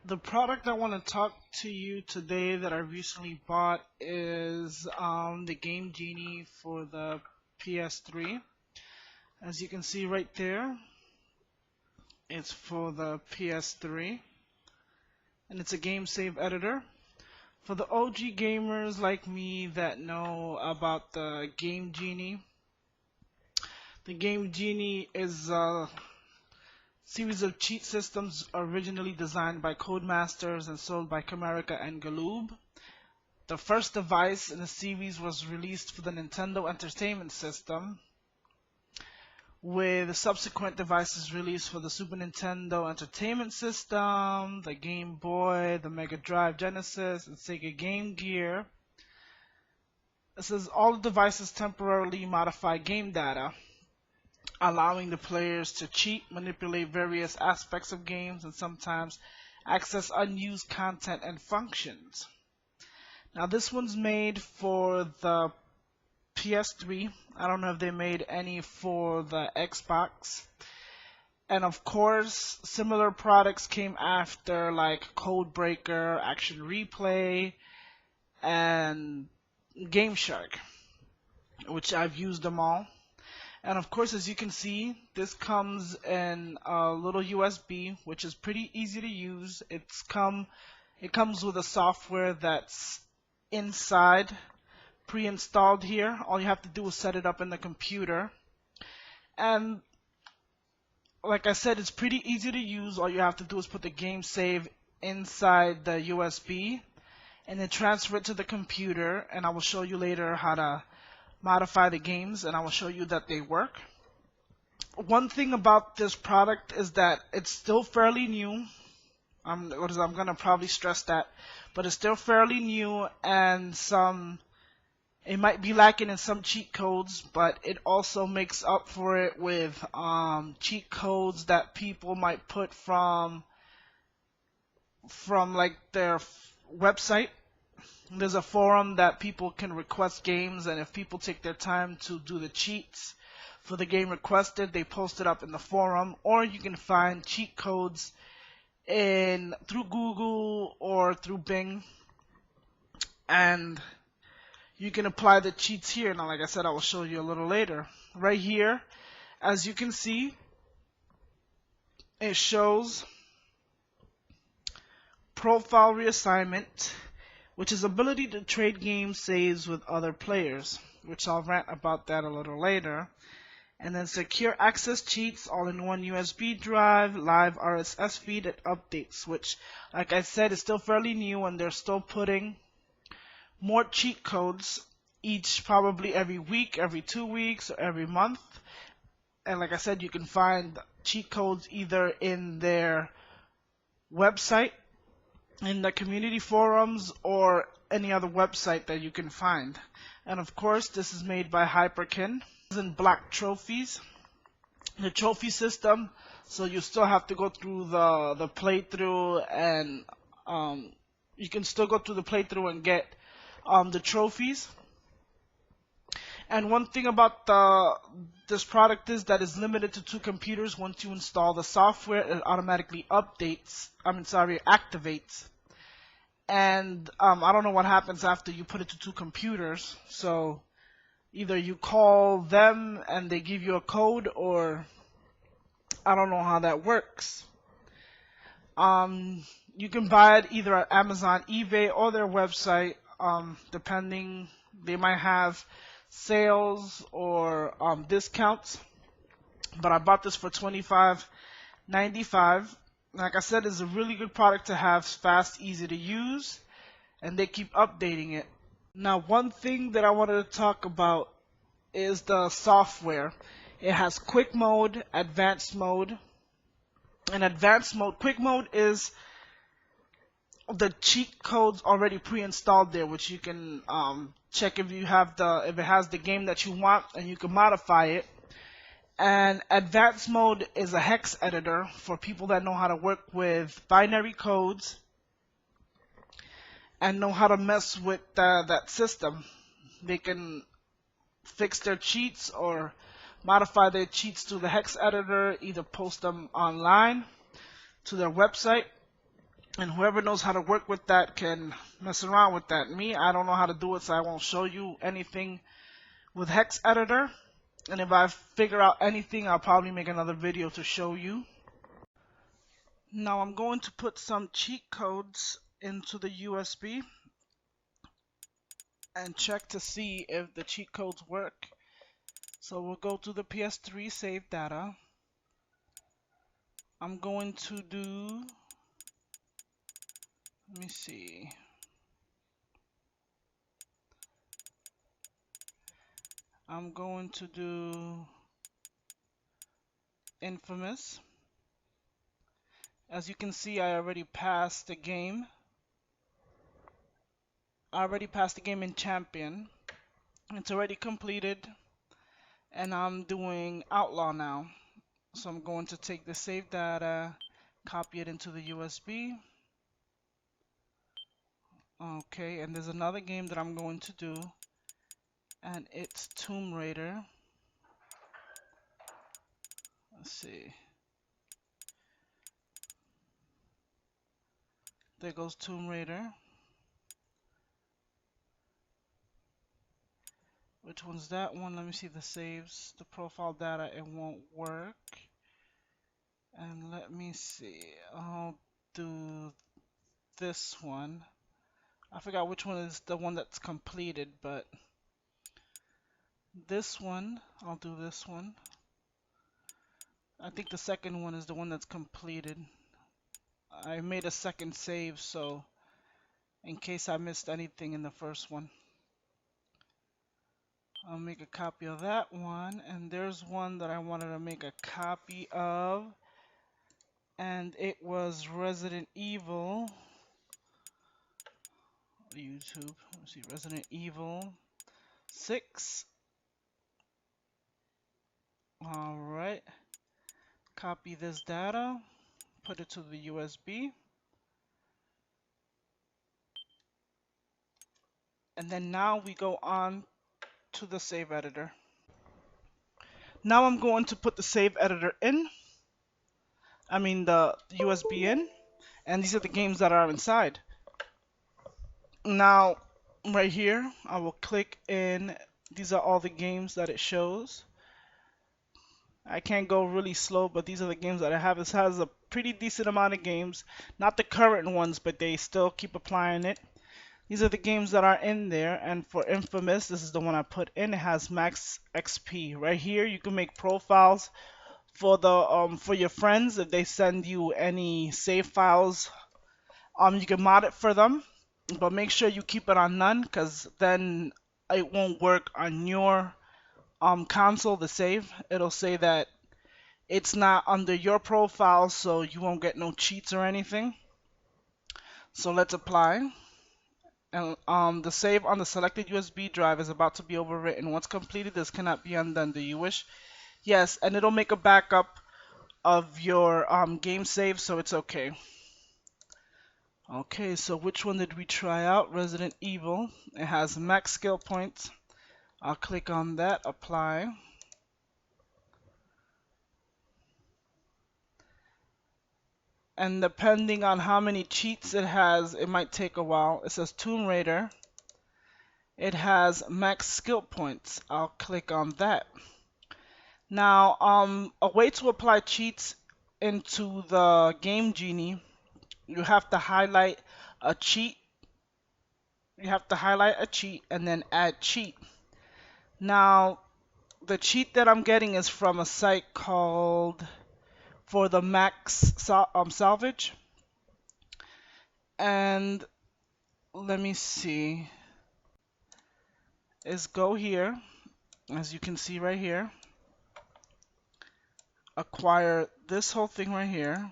The product I want to talk to you today that I recently bought is the Game Genie for the PS3. As you can see right there, it's for the PS3 and it's a game save editor. For the OG gamers like me that know about the Game Genie, the Game Genie is a series of cheat systems originally designed by Codemasters and sold by Camerica and Galoob. The first device in the series was released for the Nintendo Entertainment System, with subsequent devices released for the Super Nintendo Entertainment System, the Game Boy, the Mega Drive Genesis, and Sega Game Gear. It says all the devices temporarily modify game data, allowing the players to cheat, manipulate various aspects of games, and sometimes access unused content and functions. Now this one's made for the PS3. I don't know if they made any for the Xbox. And of course, similar products came after, like Codebreaker, Action Replay, and Game Shark, which I've used them all. And of course, as you can see, this comes in a little USB, which is pretty easy to use. It comes with a software that's inside, pre-installed here. All you have to do is set it up in the computer. And like I said, it's pretty easy to use. All you have to do is put the game save inside the USB and then transfer it to the computer. And I will show you later how to modify the games, and I will show you that they work. One thing about this product is that it's still fairly new. I'm gonna probably stress that, but it's still fairly new, and it might be lacking in some cheat codes, but it also makes up for it with cheat codes that people might put from like their website. There's a forum that people can request games, and if people take their time to do the cheats for the game requested, they post it up in the forum. Or you can find cheat codes through Google or through Bing, and you can apply the cheats here. Now, like I said, I will show you a little later. Right here, as you can see, it shows profile reassignment, which is ability to trade game saves with other players, which I'll rant about that a little later. And then secure access cheats all in one USB drive, live RSS feed, and updates, which, like I said, is still fairly new, and they're still putting more cheat codes each, probably every week, every 2 weeks, or every month. And like I said, you can find cheat codes either in their website, in the community forums, or any other website that you can find. And of course, this is made by Hyperkin. This is in black trophies. The trophy system, so you still have to go through the playthrough, and you can still go through the playthrough and get the trophies. And one thing about this product is that it's limited to 2 computers. Once you install the software, it automatically activates. And I don't know what happens after you put it to 2 computers. So either you call them and they give you a code, or I don't know how that works. You can buy it either at Amazon, eBay, or their website. Depending, they might have sales or discounts. But I bought this for $25.95. Like I said, it's a really good product to have. It's fast, easy to use, and they keep updating it. Now, one thing that I wanted to talk about is the software. It has quick mode, advanced mode. And advanced mode, quick mode is the cheat codes already pre-installed there, which you can check if it has the game that you want, and you can modify it. And advanced mode is a hex editor for people that know how to work with binary codes and know how to mess with that system. They can fix their cheats or modify their cheats to the hex editor, either post them online to their website, And whoever knows how to work with that can mess around with that. Me, I don't know how to do it, so I won't show you anything with hex editor. And if I figure out anything, I'll probably make another video to show you. Now I'm going to put some cheat codes into the USB and check to see if the cheat codes work. So we'll go to the PS3 save data. I'm going to do, let me see. I'm going to do Infamous. As you can see, I already passed the game. I already passed the game in Champion. It's already completed. And I'm doing Outlaw now. So I'm going to take the save data, copy it into the USB. Okay, and there's another game that I'm going to do, and it's Tomb Raider. Let's see. There goes Tomb Raider. Which one's that one? Let me see the saves. The profile data, it won't work. And let me see. I'll do this one. I forgot which one is the one that's completed, but this one, I'll do this one. I think the second one is the one that's completed. I made a second save, so in case I missed anything in the first one. I'll make a copy of that one, and there's one that I wanted to make a copy of, and it was Resident Evil. YouTube, let's see, Resident Evil 6. Alright, copy this data, put it to the USB, and then now we go on to the save editor. Now I'm going to put the save editor in, the USB in, and these are the games that are inside. Now, right here, I will click in. These are all the games that it shows. I can't go really slow, but these are the games that I have. This has a pretty decent amount of games. Not the current ones, but they still keep applying it. These are the games that are in there, and for Infamous, this is the one I put in. It has max XP. Right here, you can make profiles for the for your friends if they send you any save files. You can mod it for them, but make sure you keep it on none, because then it won't work on your console, the save. It'll say that it's not under your profile, so you won't get no cheats or anything. So let's apply. And the save on the selected USB drive is about to be overwritten. Once completed, this cannot be undone. Do you wish? Yes, and it'll make a backup of your game save, so it's okay. Okay, so which one did we try out? Resident Evil. It has max skill points. I'll click on that, apply. And depending on how many cheats it has, it might take a while. It says Tomb Raider. It has max skill points. I'll click on that. Now, a way to apply cheats into the Game Genie, you have to highlight a cheat. You have to highlight a cheat and then add cheat. Now, the cheat that I'm getting is from a site called For the Max Salvage. And let me see. Is go here, as you can see right here. Acquire this whole thing right here.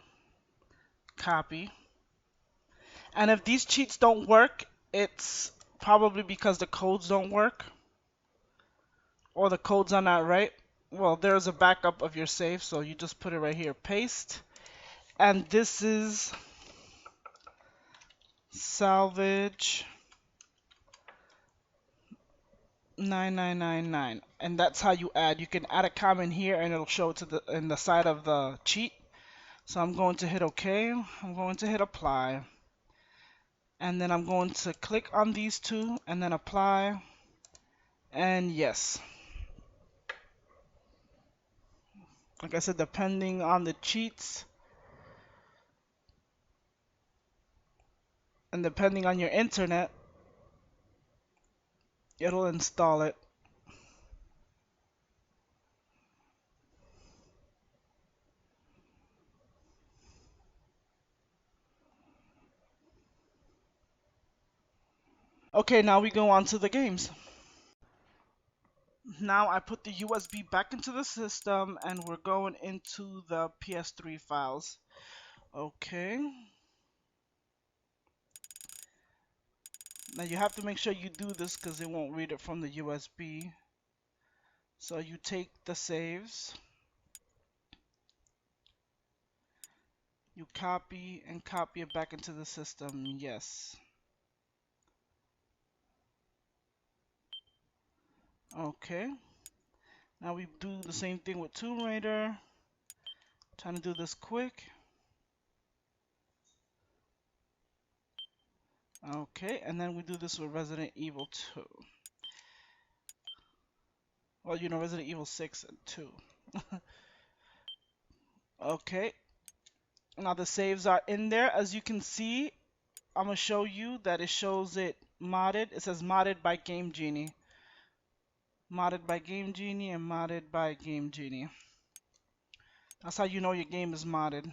Copy. And if these cheats don't work, it's probably because the codes don't work, or the codes are not right. Well, there's a backup of your save, so you just put it right here, paste. And this is salvage 9999, and that's how you add. You can add a comment here and it'll show it to in the side of the cheat. So I'm going to hit OK. I'm going to hit apply. And then I'm going to click on these two and then apply, and yes. Like I said, depending on the cheats and depending on your internet, it'll install it. Okay, now we go on to the games. Now I put the USB back into the system and we're going into the PS3 files. Okay. Now you have to make sure you do this because it won't read it from the USB. So you take the saves, you copy and copy it back into the system. Yes. Okay. Now we do the same thing with Tomb Raider. Trying to do this quick. Okay, and then we do this with Resident Evil 2. Well, you know, Resident Evil 6 and 2. Okay, now the saves are in there. As you can see, I'm going to show you that it shows it modded. It says modded by Game Genie. Modded by Game Genie and modded by Game Genie. That's how you know your game is modded.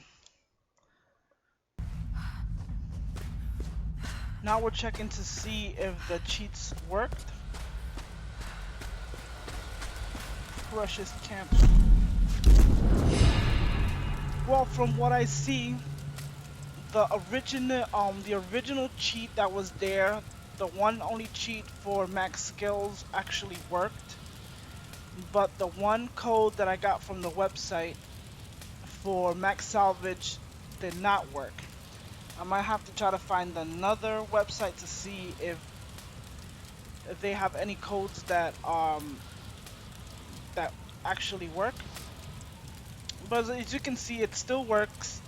Now we're checking to see if the cheats worked. Precious camp. Well, from what I see, the original cheat that was there, the one only cheat for max skills actually worked, but the one code that I got from the website for max salvage did not work. I might have to try to find another website to see if they have any codes that that actually work. But as you can see, it still works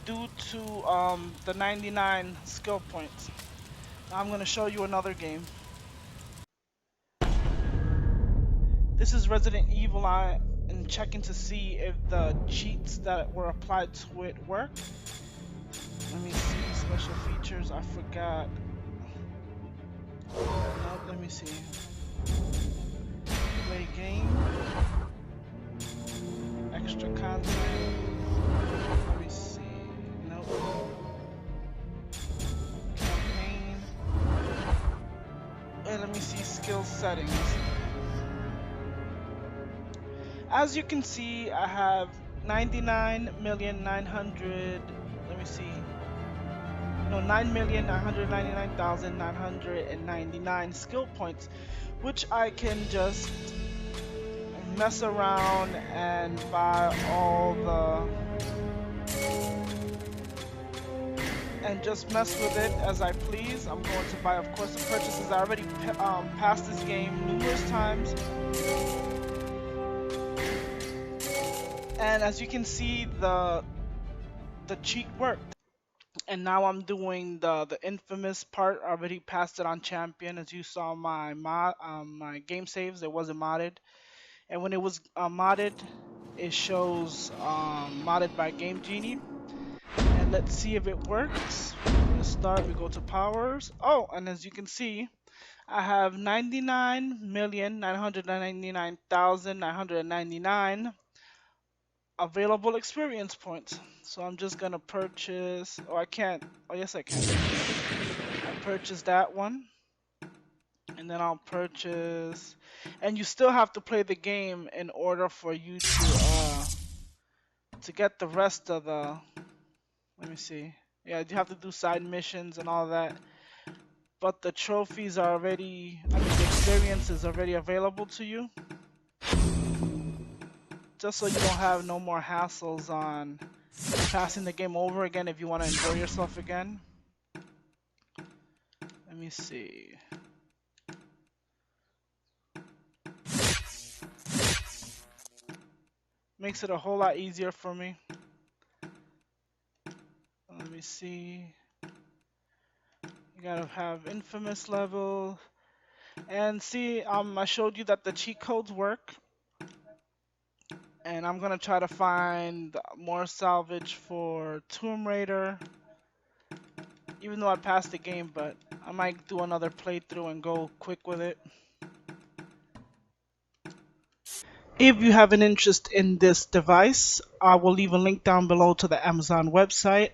due to the 99 skill points. Now I'm going to show you another game. This is Resident Evil. I am checking to see if the cheats that were applied to it work. Let me see, special features, I forgot. Nope, let me see. Play game. Extra content. Let me see. Nope. Campaign. And let me see skill settings. As you can see, I have 99,900. Let me see. No, 9,999,999 skill points, which I can just mess around and buy all the and just mess with it as I please. I'm going to buy, of course, the purchases. I already passed this game numerous times, and as you can see, the cheat worked. And now I'm doing the infamous part. I already passed it on champion. As you saw my my game saves, it wasn't modded. And when it was modded, it shows modded by Game Genie. And let's see if it works. We're gonna start. We go to powers. Oh, and as you can see, I have 99,999,999 available experience points. So I'm just gonna purchase. Oh, I can't. Oh, yes, I can. I purchase that one, and then I'll purchase. And you still have to play the game in order for you to get the rest of the. Let me see. Yeah, you have to do side missions and all that. But the trophies are already. I mean, the experience is already available to you. Just so you don't have no more hassles on passing the game over again if you want to enjoy yourself again. Let me see. Makes it a whole lot easier for me. Let me see. You gotta have infamous level. And see, I showed you that the cheat codes work. And I'm gonna try to find more salvage for Tomb Raider. Even though I passed the game, but I might do another playthrough and go quick with it. If you have an interest in this device, I will leave a link down below to the Amazon website.